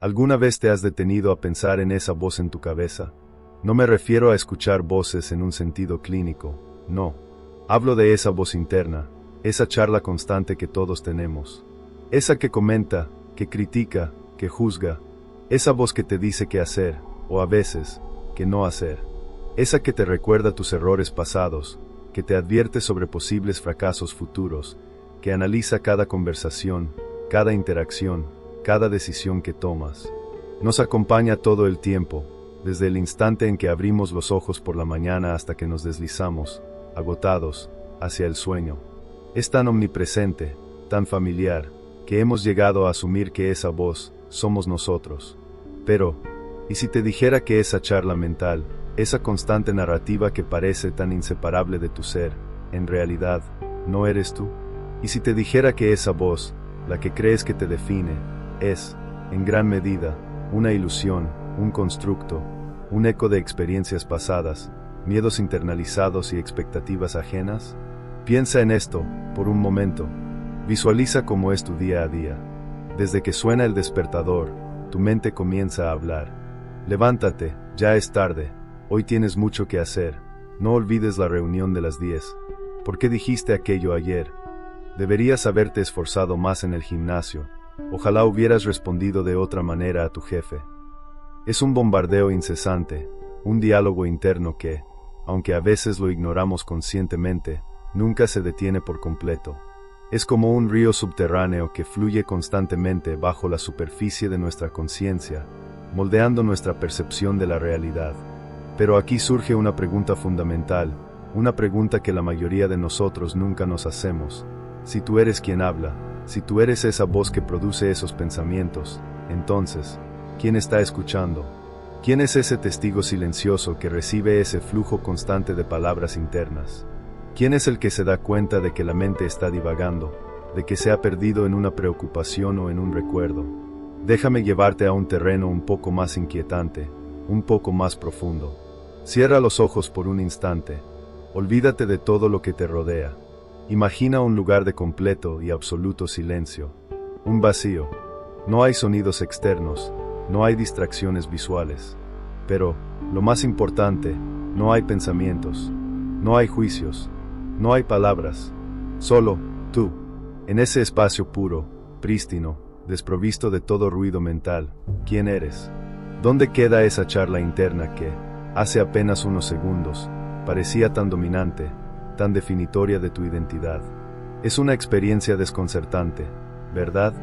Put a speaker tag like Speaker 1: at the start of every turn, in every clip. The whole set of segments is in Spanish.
Speaker 1: ¿Alguna vez te has detenido a pensar en esa voz en tu cabeza? No me refiero a escuchar voces en un sentido clínico, no. Hablo de esa voz interna, esa charla constante que todos tenemos. Esa que comenta, que critica, que juzga. Esa voz que te dice qué hacer, o a veces, qué no hacer. Esa que te recuerda tus errores pasados, que te advierte sobre posibles fracasos futuros, que analiza cada conversación, cada interacción, cada decisión que tomas. Nos acompaña todo el tiempo, desde el instante en que abrimos los ojos por la mañana hasta que nos deslizamos, agotados, hacia el sueño. Es tan omnipresente, tan familiar, que hemos llegado a asumir que esa voz somos nosotros. Pero, ¿y si te dijera que esa charla mental, esa constante narrativa que parece tan inseparable de tu ser, en realidad, no eres tú? ¿Y si te dijera que esa voz, la que crees que te define, es, en gran medida, una ilusión, un constructo, un eco de experiencias pasadas, miedos internalizados y expectativas ajenas? Piensa en esto, por un momento. Visualiza cómo es tu día a día. Desde que suena el despertador, tu mente comienza a hablar. Levántate, ya es tarde, hoy tienes mucho que hacer, no olvides la reunión de las 10. ¿Por qué dijiste aquello ayer? Deberías haberte esforzado más en el gimnasio, ojalá hubieras respondido de otra manera a tu jefe. Es un bombardeo incesante, un diálogo interno que, aunque a veces lo ignoramos conscientemente, nunca se detiene por completo. Es como un río subterráneo que fluye constantemente bajo la superficie de nuestra conciencia, moldeando nuestra percepción de la realidad. Pero aquí surge una pregunta fundamental, una pregunta que la mayoría de nosotros nunca nos hacemos. Si tú eres quien habla, si tú eres esa voz que produce esos pensamientos, entonces, ¿quién está escuchando? ¿Quién es ese testigo silencioso que recibe ese flujo constante de palabras internas? ¿Quién es el que se da cuenta de que la mente está divagando, de que se ha perdido en una preocupación o en un recuerdo? Déjame llevarte a un terreno un poco más inquietante, un poco más profundo. Cierra los ojos por un instante. Olvídate de todo lo que te rodea. Imagina un lugar de completo y absoluto silencio. Un vacío. No hay sonidos externos, no hay distracciones visuales. Pero, lo más importante, no hay pensamientos, no hay juicios. No hay palabras, solo tú, en ese espacio puro, prístino, desprovisto de todo ruido mental. ¿Quién eres? ¿Dónde queda esa charla interna que, hace apenas unos segundos, parecía tan dominante, tan definitoria de tu identidad? Es una experiencia desconcertante, ¿verdad?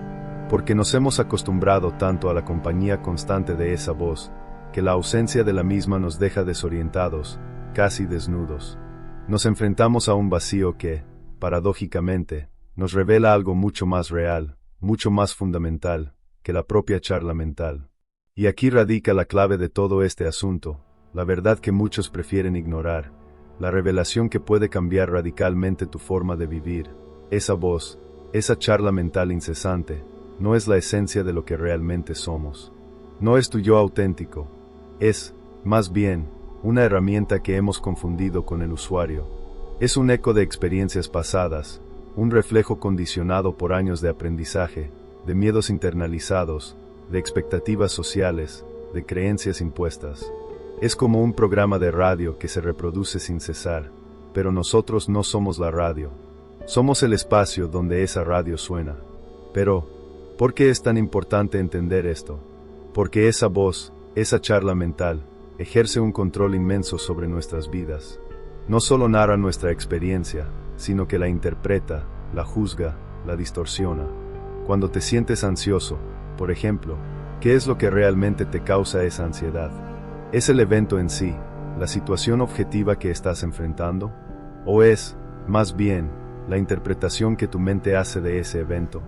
Speaker 1: Porque nos hemos acostumbrado tanto a la compañía constante de esa voz, que la ausencia de la misma nos deja desorientados, casi desnudos. Nos enfrentamos a un vacío que, paradójicamente, nos revela algo mucho más real, mucho más fundamental, que la propia charla mental. Y aquí radica la clave de todo este asunto, la verdad que muchos prefieren ignorar, la revelación que puede cambiar radicalmente tu forma de vivir. Esa voz, esa charla mental incesante, no es la esencia de lo que realmente somos. No es tu yo auténtico, es, más bien, una herramienta que hemos confundido con el usuario. Es un eco de experiencias pasadas, un reflejo condicionado por años de aprendizaje, de miedos internalizados, de expectativas sociales, de creencias impuestas. Es como un programa de radio que se reproduce sin cesar, pero nosotros no somos la radio. Somos el espacio donde esa radio suena. Pero, ¿por qué es tan importante entender esto? Porque esa voz, esa charla mental, ejerce un control inmenso sobre nuestras vidas. No solo narra nuestra experiencia, sino que la interpreta, la juzga, la distorsiona. Cuando te sientes ansioso, por ejemplo, ¿qué es lo que realmente te causa esa ansiedad? ¿Es el evento en sí, la situación objetiva que estás enfrentando? ¿O es, más bien, la interpretación que tu mente hace de ese evento?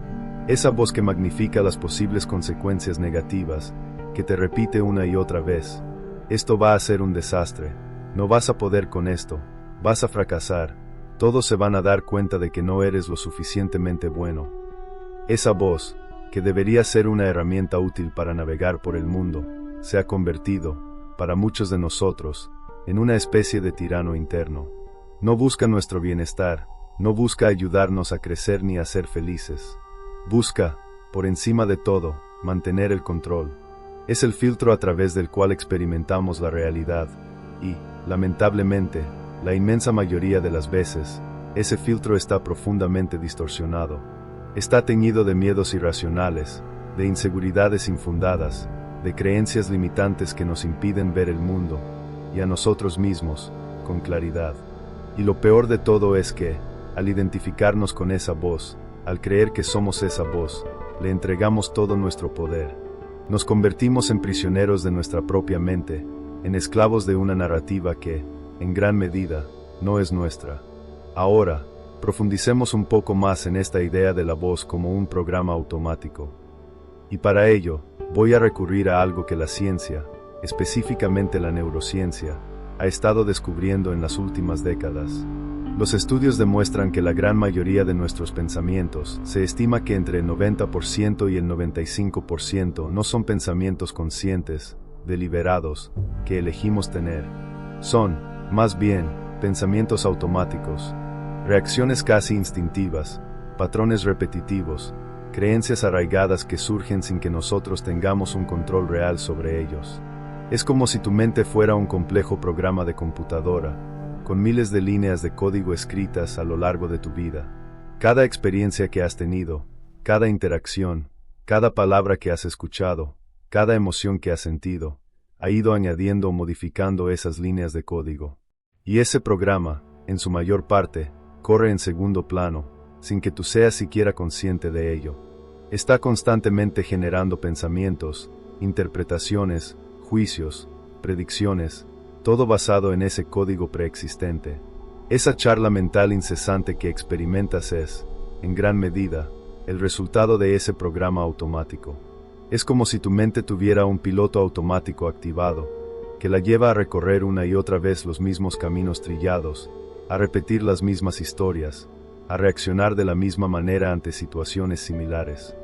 Speaker 1: Esa voz que magnifica las posibles consecuencias negativas, que te repite una y otra vez. Esto va a ser un desastre, no vas a poder con esto, vas a fracasar, todos se van a dar cuenta de que no eres lo suficientemente bueno. Esa voz, que debería ser una herramienta útil para navegar por el mundo, se ha convertido, para muchos de nosotros, en una especie de tirano interno. No busca nuestro bienestar, no busca ayudarnos a crecer ni a ser felices. Busca, por encima de todo, mantener el control. Es el filtro a través del cual experimentamos la realidad, y, lamentablemente, la inmensa mayoría de las veces, ese filtro está profundamente distorsionado. Está teñido de miedos irracionales, de inseguridades infundadas, de creencias limitantes que nos impiden ver el mundo, y a nosotros mismos, con claridad. Y lo peor de todo es que, al identificarnos con esa voz, al creer que somos esa voz, le entregamos todo nuestro poder. Nos convertimos en prisioneros de nuestra propia mente, en esclavos de una narrativa que, en gran medida, no es nuestra. Ahora, profundicemos un poco más en esta idea de la voz como un programa automático. Y para ello, voy a recurrir a algo que la ciencia, específicamente la neurociencia, ha estado descubriendo en las últimas décadas. Los estudios demuestran que la gran mayoría de nuestros pensamientos, se estima que entre el 90% y el 95% no son pensamientos conscientes, deliberados, que elegimos tener. Son, más bien, pensamientos automáticos, reacciones casi instintivas, patrones repetitivos, creencias arraigadas que surgen sin que nosotros tengamos un control real sobre ellos. Es como si tu mente fuera un complejo programa de computadora, con miles de líneas de código escritas a lo largo de tu vida. Cada experiencia que has tenido, cada interacción, cada palabra que has escuchado, cada emoción que has sentido, ha ido añadiendo o modificando esas líneas de código. Y ese programa, en su mayor parte, corre en segundo plano, sin que tú seas siquiera consciente de ello. Está constantemente generando pensamientos, interpretaciones, juicios, predicciones, todo basado en ese código preexistente. Esa charla mental incesante que experimentas es, en gran medida, el resultado de ese programa automático. Es como si tu mente tuviera un piloto automático activado, que la lleva a recorrer una y otra vez los mismos caminos trillados, a repetir las mismas historias, a reaccionar de la misma manera ante situaciones similares.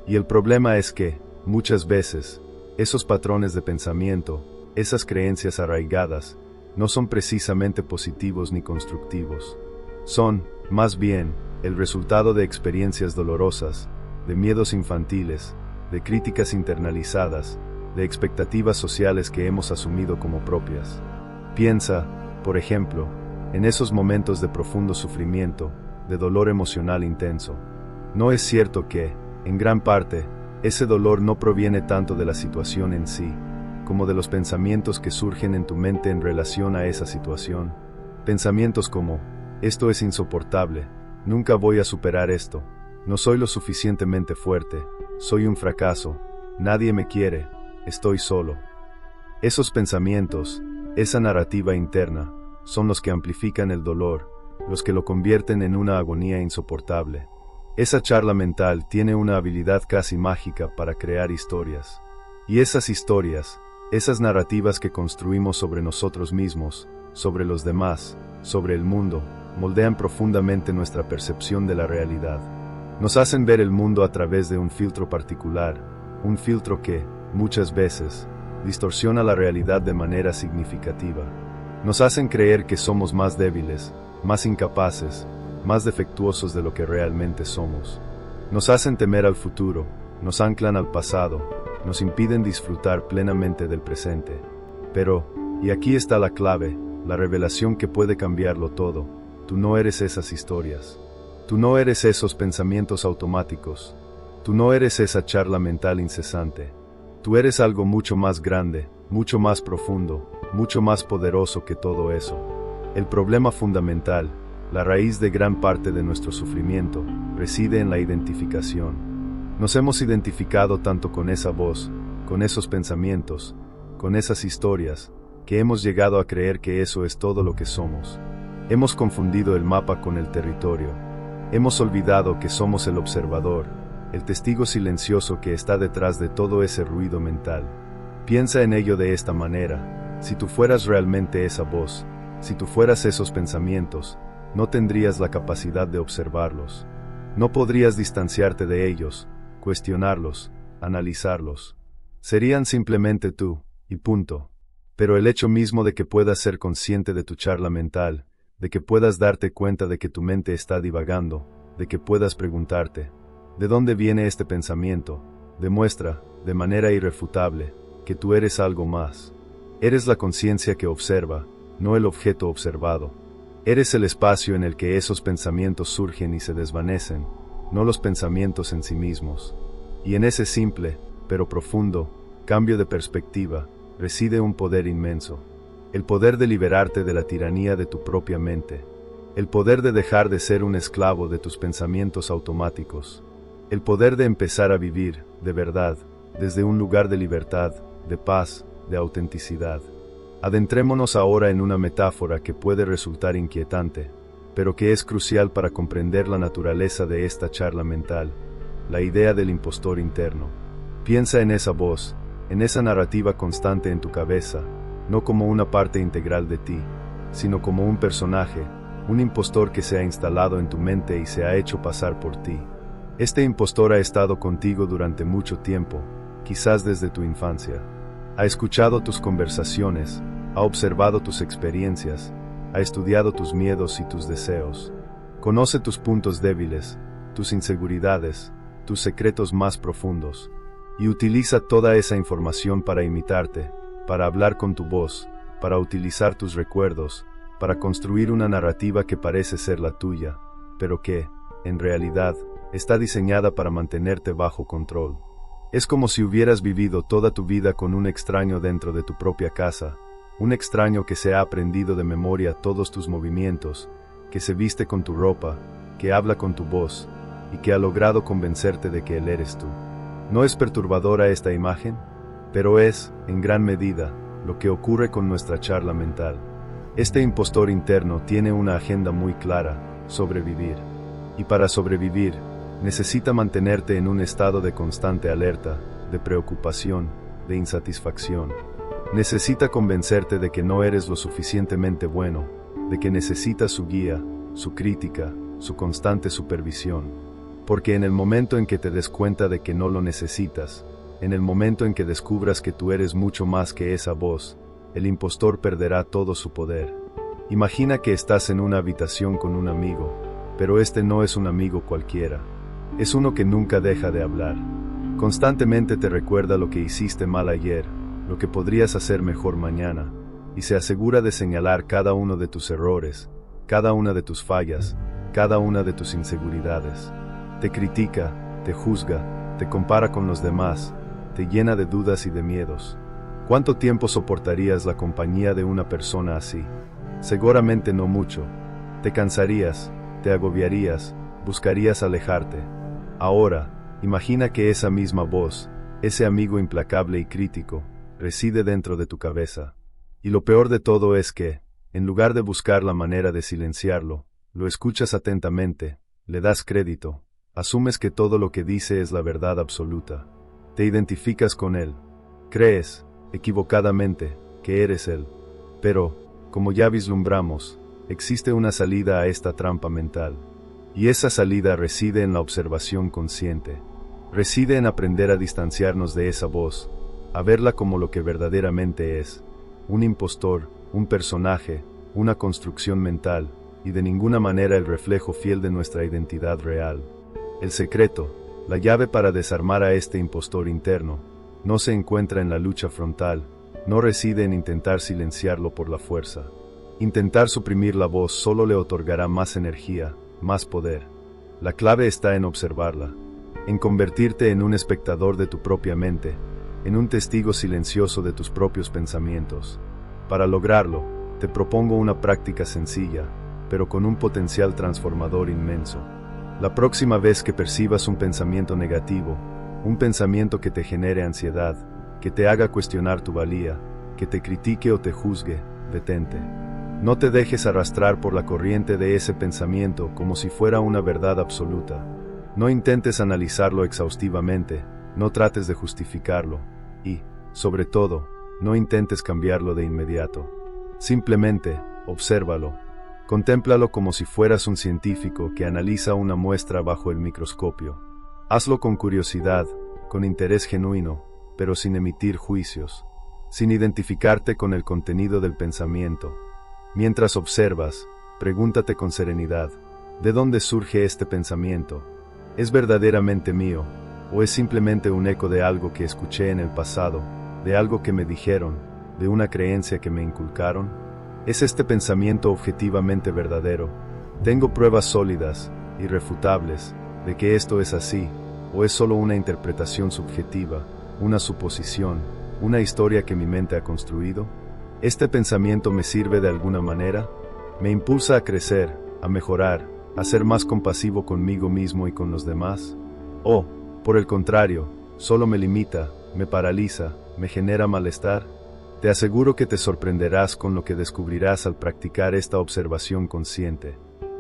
Speaker 1: Y el problema es que, muchas veces, esos patrones de pensamiento, esas creencias arraigadas, no son precisamente positivos ni constructivos. Son, más bien, el resultado de experiencias dolorosas, de miedos infantiles, de críticas internalizadas, de expectativas sociales que hemos asumido como propias. Piensa, por ejemplo, en esos momentos de profundo sufrimiento, de dolor emocional intenso. No es cierto que, en gran parte, ese dolor no proviene tanto de la situación en sí, como de los pensamientos que surgen en tu mente en relación a esa situación. Pensamientos como, esto es insoportable, nunca voy a superar esto, no soy lo suficientemente fuerte, soy un fracaso, nadie me quiere, estoy solo. Esos pensamientos, esa narrativa interna, son los que amplifican el dolor, los que lo convierten en una agonía insoportable. Esa charla mental tiene una habilidad casi mágica para crear historias. Y esas historias, esas narrativas que construimos sobre nosotros mismos, sobre los demás, sobre el mundo, moldean profundamente nuestra percepción de la realidad. Nos hacen ver el mundo a través de un filtro particular, un filtro que, muchas veces, distorsiona la realidad de manera significativa. Nos hacen creer que somos más débiles, más incapaces, más defectuosos de lo que realmente somos. Nos hacen temer al futuro, nos anclan al pasado, nos impiden disfrutar plenamente del presente. Pero, y aquí está la clave, la revelación que puede cambiarlo todo, tú no eres esas historias. Tú no eres esos pensamientos automáticos. Tú no eres esa charla mental incesante. Tú eres algo mucho más grande, mucho más profundo, mucho más poderoso que todo eso. El problema fundamental, la raíz de gran parte de nuestro sufrimiento, reside en la identificación. Nos hemos identificado tanto con esa voz, con esos pensamientos, con esas historias, que hemos llegado a creer que eso es todo lo que somos. Hemos confundido el mapa con el territorio. Hemos olvidado que somos el observador, el testigo silencioso que está detrás de todo ese ruido mental. Piensa en ello de esta manera: si tú fueras realmente esa voz, si tú fueras esos pensamientos, no tendrías la capacidad de observarlos. No podrías distanciarte de ellos, cuestionarlos, analizarlos. Serían simplemente tú, y punto. Pero el hecho mismo de que puedas ser consciente de tu charla mental, de que puedas darte cuenta de que tu mente está divagando, de que puedas preguntarte, ¿de dónde viene este pensamiento?, demuestra, de manera irrefutable, que tú eres algo más. Eres la conciencia que observa, no el objeto observado. Eres el espacio en el que esos pensamientos surgen y se desvanecen, no los pensamientos en sí mismos. Y en ese simple, pero profundo, cambio de perspectiva, reside un poder inmenso. El poder de liberarte de la tiranía de tu propia mente. El poder de dejar de ser un esclavo de tus pensamientos automáticos. El poder de empezar a vivir, de verdad, desde un lugar de libertad, de paz, de autenticidad. Adentrémonos ahora en una metáfora que puede resultar inquietante, pero que es crucial para comprender la naturaleza de esta charla mental, la idea del impostor interno. Piensa en esa voz, en esa narrativa constante en tu cabeza, no como una parte integral de ti, sino como un personaje, un impostor que se ha instalado en tu mente y se ha hecho pasar por ti. Este impostor ha estado contigo durante mucho tiempo, quizás desde tu infancia. Ha escuchado tus conversaciones, ha observado tus experiencias, ha estudiado tus miedos y tus deseos. Conoce tus puntos débiles, tus inseguridades, tus secretos más profundos, y utiliza toda esa información para imitarte, para hablar con tu voz, para utilizar tus recuerdos, para construir una narrativa que parece ser la tuya, pero que, en realidad, está diseñada para mantenerte bajo control. Es como si hubieras vivido toda tu vida con un extraño dentro de tu propia casa, un extraño que se ha aprendido de memoria todos tus movimientos, que se viste con tu ropa, que habla con tu voz, y que ha logrado convencerte de que él eres tú. ¿No es perturbadora esta imagen? Pero es, en gran medida, lo que ocurre con nuestra charla mental. Este impostor interno tiene una agenda muy clara: sobrevivir. Y para sobrevivir, necesita mantenerte en un estado de constante alerta, de preocupación, de insatisfacción. Necesita convencerte de que no eres lo suficientemente bueno, de que necesitas su guía, su crítica, su constante supervisión. Porque en el momento en que te des cuenta de que no lo necesitas, en el momento en que descubras que tú eres mucho más que esa voz, el impostor perderá todo su poder. Imagina que estás en una habitación con un amigo, pero este no es un amigo cualquiera. Es uno que nunca deja de hablar. Constantemente te recuerda lo que hiciste mal ayer, lo que podrías hacer mejor mañana, y se asegura de señalar cada uno de tus errores, cada una de tus fallas, cada una de tus inseguridades. Te critica, te juzga, te compara con los demás, te llena de dudas y de miedos. ¿Cuánto tiempo soportarías la compañía de una persona así? Seguramente no mucho. Te cansarías, te agobiarías, buscarías alejarte. Ahora, imagina que esa misma voz, ese amigo implacable y crítico, reside dentro de tu cabeza. Y lo peor de todo es que, en lugar de buscar la manera de silenciarlo, lo escuchas atentamente, le das crédito, asumes que todo lo que dice es la verdad absoluta. Te identificas con él. Crees, equivocadamente, que eres él. Pero, como ya vislumbramos, existe una salida a esta trampa mental. Y esa salida reside en la observación consciente. Reside en aprender a distanciarnos de esa voz, a verla como lo que verdaderamente es: un impostor, un personaje, una construcción mental, y de ninguna manera el reflejo fiel de nuestra identidad real. El secreto, la llave para desarmar a este impostor interno, no se encuentra en la lucha frontal, no reside en intentar silenciarlo por la fuerza. Intentar suprimir la voz solo le otorgará más energía, más poder. La clave está en observarla, en convertirte en un espectador de tu propia mente, en un testigo silencioso de tus propios pensamientos. Para lograrlo, te propongo una práctica sencilla, pero con un potencial transformador inmenso. La próxima vez que percibas un pensamiento negativo, un pensamiento que te genere ansiedad, que te haga cuestionar tu valía, que te critique o te juzgue, detente. No te dejes arrastrar por la corriente de ese pensamiento como si fuera una verdad absoluta. No intentes analizarlo exhaustivamente, no trates de justificarlo, y, sobre todo, no intentes cambiarlo de inmediato. Simplemente, obsérvalo. Contémplalo como si fueras un científico que analiza una muestra bajo el microscopio. Hazlo con curiosidad, con interés genuino, pero sin emitir juicios, sin identificarte con el contenido del pensamiento. Mientras observas, pregúntate con serenidad: ¿de dónde surge este pensamiento? ¿Es verdaderamente mío, o es simplemente un eco de algo que escuché en el pasado, de algo que me dijeron, de una creencia que me inculcaron? ¿Es este pensamiento objetivamente verdadero? ¿Tengo pruebas sólidas, irrefutables, de que esto es así, o es solo una interpretación subjetiva, una suposición, una historia que mi mente ha construido? ¿Este pensamiento me sirve de alguna manera? ¿Me impulsa a crecer, a mejorar, a ser más compasivo conmigo mismo y con los demás? ¿O, por el contrario, solo me limita, me paraliza, me genera malestar? Te aseguro que te sorprenderás con lo que descubrirás al practicar esta observación consciente.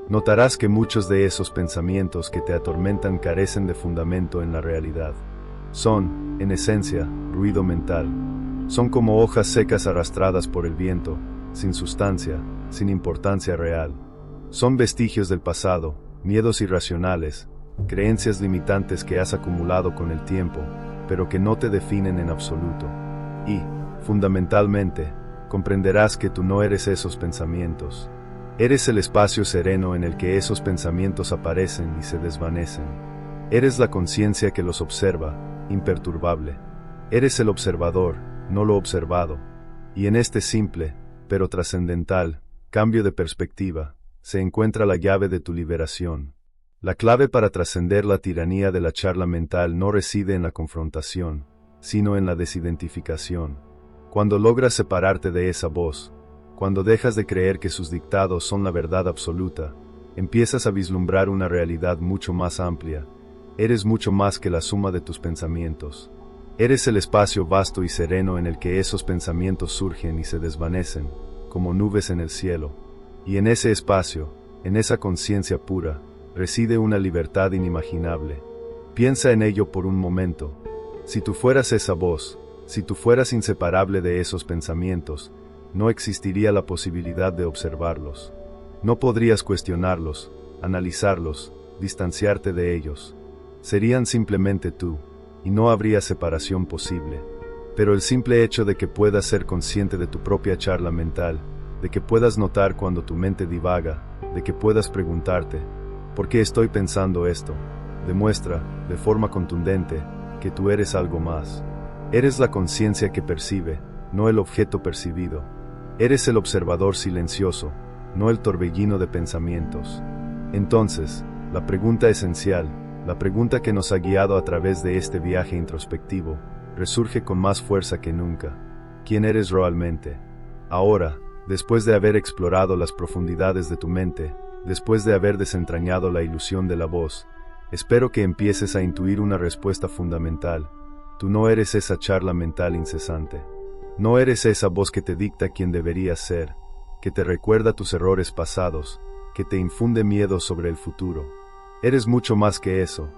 Speaker 1: Notarás que muchos de esos pensamientos que te atormentan carecen de fundamento en la realidad. Son, en esencia, ruido mental. Son como hojas secas arrastradas por el viento, sin sustancia, sin importancia real. Son vestigios del pasado, miedos irracionales, creencias limitantes que has acumulado con el tiempo, pero que no te definen en absoluto. Y, fundamentalmente, comprenderás que tú no eres esos pensamientos. Eres el espacio sereno en el que esos pensamientos aparecen y se desvanecen. Eres la conciencia que los observa, imperturbable. Eres el observador, no lo observado. Y en este simple, pero trascendental, cambio de perspectiva, se encuentra la llave de tu liberación. La clave para trascender la tiranía de la charla mental no reside en la confrontación, sino en la desidentificación. Cuando logras separarte de esa voz, cuando dejas de creer que sus dictados son la verdad absoluta, empiezas a vislumbrar una realidad mucho más amplia. Eres mucho más que la suma de tus pensamientos. Eres el espacio vasto y sereno en el que esos pensamientos surgen y se desvanecen, como nubes en el cielo. Y en ese espacio, en esa conciencia pura, reside una libertad inimaginable. Piensa en ello por un momento. Si tú fueras esa voz, si tú fueras inseparable de esos pensamientos, no existiría la posibilidad de observarlos. No podrías cuestionarlos, analizarlos, distanciarte de ellos. Serían simplemente tú, y no habría separación posible. Pero el simple hecho de que puedas ser consciente de tu propia charla mental, de que puedas notar cuando tu mente divaga, de que puedas preguntarte, ¿por qué estoy pensando esto?, demuestra, de forma contundente, que tú eres algo más. Eres la conciencia que percibe, no el objeto percibido. Eres el observador silencioso, no el torbellino de pensamientos. Entonces, la pregunta esencial, la pregunta que nos ha guiado a través de este viaje introspectivo, resurge con más fuerza que nunca. ¿Quién eres realmente? Ahora, después de haber explorado las profundidades de tu mente, después de haber desentrañado la ilusión de la voz, espero que empieces a intuir una respuesta fundamental. Tú no eres esa charla mental incesante. No eres esa voz que te dicta quién deberías ser, que te recuerda tus errores pasados, que te infunde miedo sobre el futuro. Eres mucho más que eso.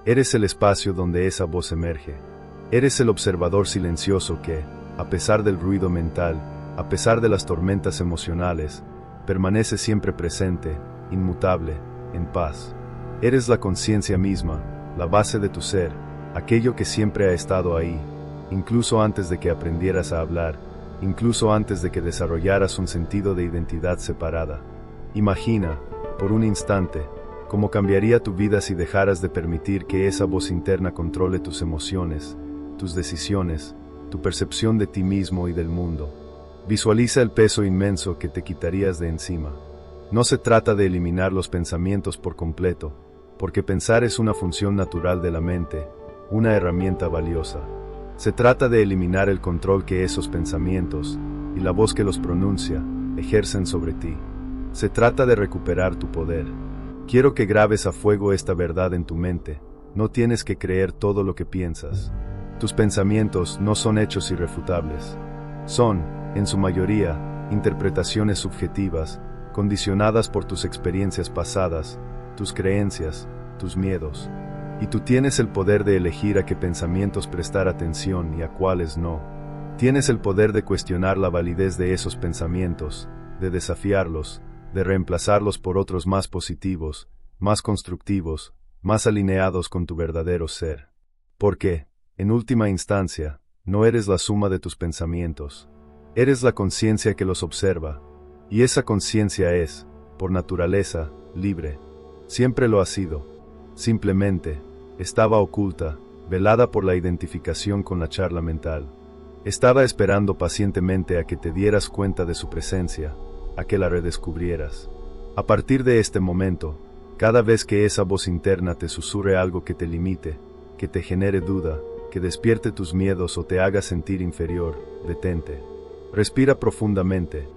Speaker 1: Eres el espacio donde esa voz emerge. Eres el observador silencioso que, a pesar del ruido mental, a pesar de las tormentas emocionales, permanece siempre presente, inmutable, en paz. Eres la conciencia misma, la base de tu ser, aquello que siempre ha estado ahí, incluso antes de que aprendieras a hablar, incluso antes de que desarrollaras un sentido de identidad separada. Imagina, por un instante, cómo cambiaría tu vida si dejaras de permitir que esa voz interna controle tus emociones, tus decisiones, tu percepción de ti mismo y del mundo. Visualiza el peso inmenso que te quitarías de encima. No se trata de eliminar los pensamientos por completo, porque pensar es una función natural de la mente, una herramienta valiosa. Se trata de eliminar el control que esos pensamientos, y la voz que los pronuncia, ejercen sobre ti. Se trata de recuperar tu poder. Quiero que grabes a fuego esta verdad en tu mente. No tienes que creer todo lo que piensas. Tus pensamientos no son hechos irrefutables. Son, en su mayoría, interpretaciones subjetivas, condicionadas por tus experiencias pasadas, tus creencias, tus miedos. Y tú tienes el poder de elegir a qué pensamientos prestar atención y a cuáles no. Tienes el poder de cuestionar la validez de esos pensamientos, de desafiarlos, de reemplazarlos por otros más positivos, más constructivos, más alineados con tu verdadero ser. Porque, en última instancia, no eres la suma de tus pensamientos. Eres la conciencia que los observa. Y esa conciencia es, por naturaleza, libre. Siempre lo ha sido. Simplemente, estaba oculta, velada por la identificación con la charla mental. Estaba esperando pacientemente a que te dieras cuenta de su presencia, a que la redescubrieras. A partir de este momento, cada vez que esa voz interna te susurre algo que te limite, que te genere duda, que despierte tus miedos o te haga sentir inferior, detente. Respira profundamente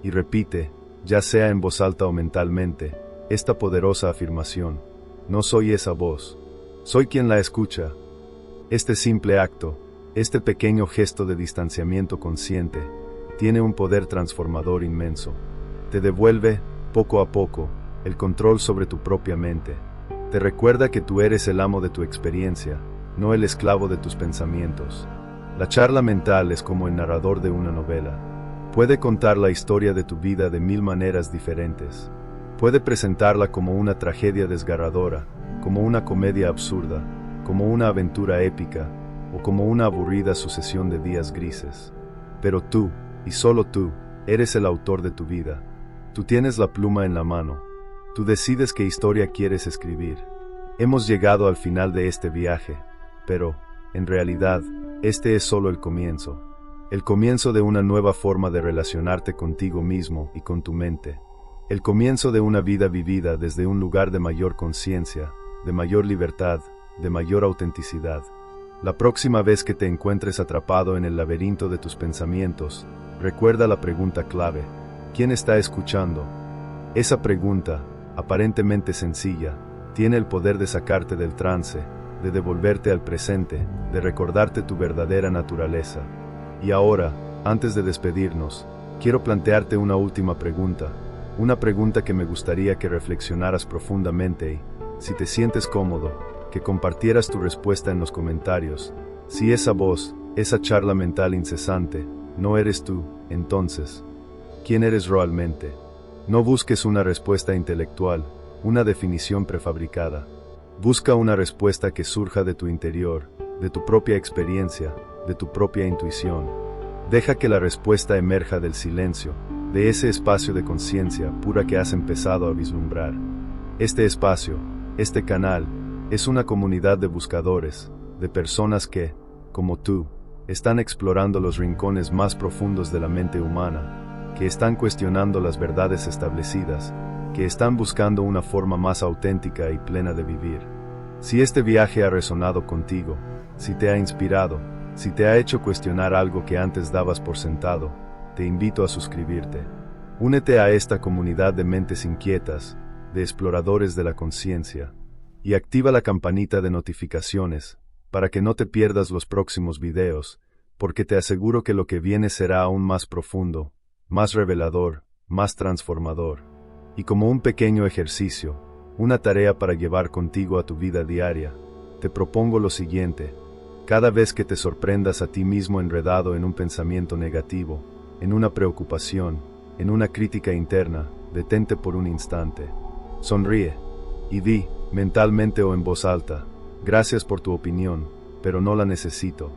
Speaker 1: y repite, ya sea en voz alta o mentalmente, esta poderosa afirmación: no soy esa voz, soy quien la escucha. Este simple acto, este pequeño gesto de distanciamiento consciente, tiene un poder transformador inmenso. Te devuelve, poco a poco, el control sobre tu propia mente. Te recuerda que tú eres el amo de tu experiencia, no el esclavo de tus pensamientos. La charla mental es como el narrador de una novela. Puede contar la historia de tu vida de 1000 maneras diferentes. Puede presentarla como una tragedia desgarradora, como una comedia absurda, como una aventura épica, o como una aburrida sucesión de días grises. Pero tú, y solo tú, eres el autor de tu vida. Tú tienes la pluma en la mano. Tú decides qué historia quieres escribir. Hemos llegado al final de este viaje, pero, en realidad, este es solo el comienzo. El comienzo de una nueva forma de relacionarte contigo mismo y con tu mente. El comienzo de una vida vivida desde un lugar de mayor conciencia, de mayor libertad, de mayor autenticidad. La próxima vez que te encuentres atrapado en el laberinto de tus pensamientos, recuerda la pregunta clave: ¿quién está escuchando? Esa pregunta, aparentemente sencilla, tiene el poder de sacarte del trance, de devolverte al presente, de recordarte tu verdadera naturaleza. Y ahora, antes de despedirnos, quiero plantearte una última pregunta, una pregunta que me gustaría que reflexionaras profundamente y, si te sientes cómodo, que compartieras tu respuesta en los comentarios. Si esa voz, esa charla mental incesante, no eres tú, entonces, ¿quién eres realmente? No busques una respuesta intelectual, una definición prefabricada. Busca una respuesta que surja de tu interior, de tu propia experiencia, de tu propia intuición. Deja que la respuesta emerja del silencio, de ese espacio de conciencia pura que has empezado a vislumbrar. Este espacio, este canal, es una comunidad de buscadores, de personas que, como tú, están explorando los rincones más profundos de la mente humana, que están cuestionando las verdades establecidas, que están buscando una forma más auténtica y plena de vivir. Si este viaje ha resonado contigo, si te ha inspirado, si te ha hecho cuestionar algo que antes dabas por sentado, te invito a suscribirte. Únete a esta comunidad de mentes inquietas, de exploradores de la conciencia, y activa la campanita de notificaciones, para que no te pierdas los próximos videos, porque te aseguro que lo que viene será aún más profundo, más revelador, más transformador. Y como un pequeño ejercicio, una tarea para llevar contigo a tu vida diaria, te propongo lo siguiente: cada vez que te sorprendas a ti mismo enredado en un pensamiento negativo, en una preocupación, en una crítica interna, detente por un instante. Sonríe y di, mentalmente o en voz alta: gracias por tu opinión, pero no la necesito.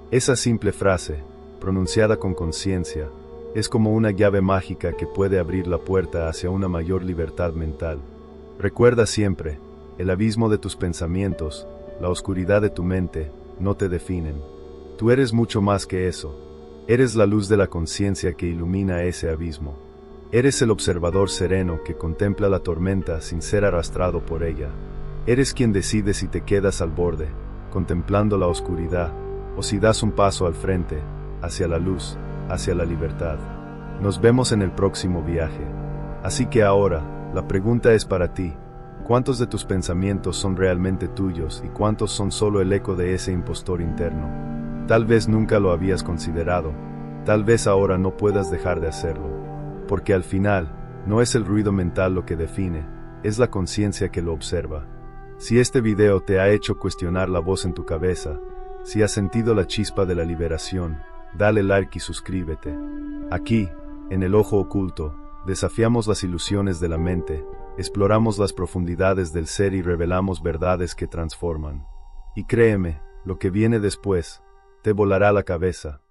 Speaker 1: Esa simple frase, pronunciada con conciencia, es como una llave mágica que puede abrir la puerta hacia una mayor libertad mental. Recuerda siempre, el abismo de tus pensamientos, la oscuridad de tu mente, no te definen. Tú eres mucho más que eso. Eres la luz de la conciencia que ilumina ese abismo. Eres el observador sereno que contempla la tormenta sin ser arrastrado por ella. Eres quien decide si te quedas al borde, contemplando la oscuridad, o si das un paso al frente, hacia la luz, hacia la libertad. Nos vemos en el próximo viaje. Así que ahora, la pregunta es para ti: ¿cuántos de tus pensamientos son realmente tuyos y cuántos son solo el eco de ese impostor interno? Tal vez nunca lo habías considerado, tal vez ahora no puedas dejar de hacerlo, porque al final, no es el ruido mental lo que define, es la conciencia que lo observa. Si este video te ha hecho cuestionar la voz en tu cabeza, si has sentido la chispa de la liberación, dale like y suscríbete. Aquí, en El Ojo Oculto, desafiamos las ilusiones de la mente, exploramos las profundidades del ser y revelamos verdades que transforman. Y créeme, lo que viene después, te volará la cabeza.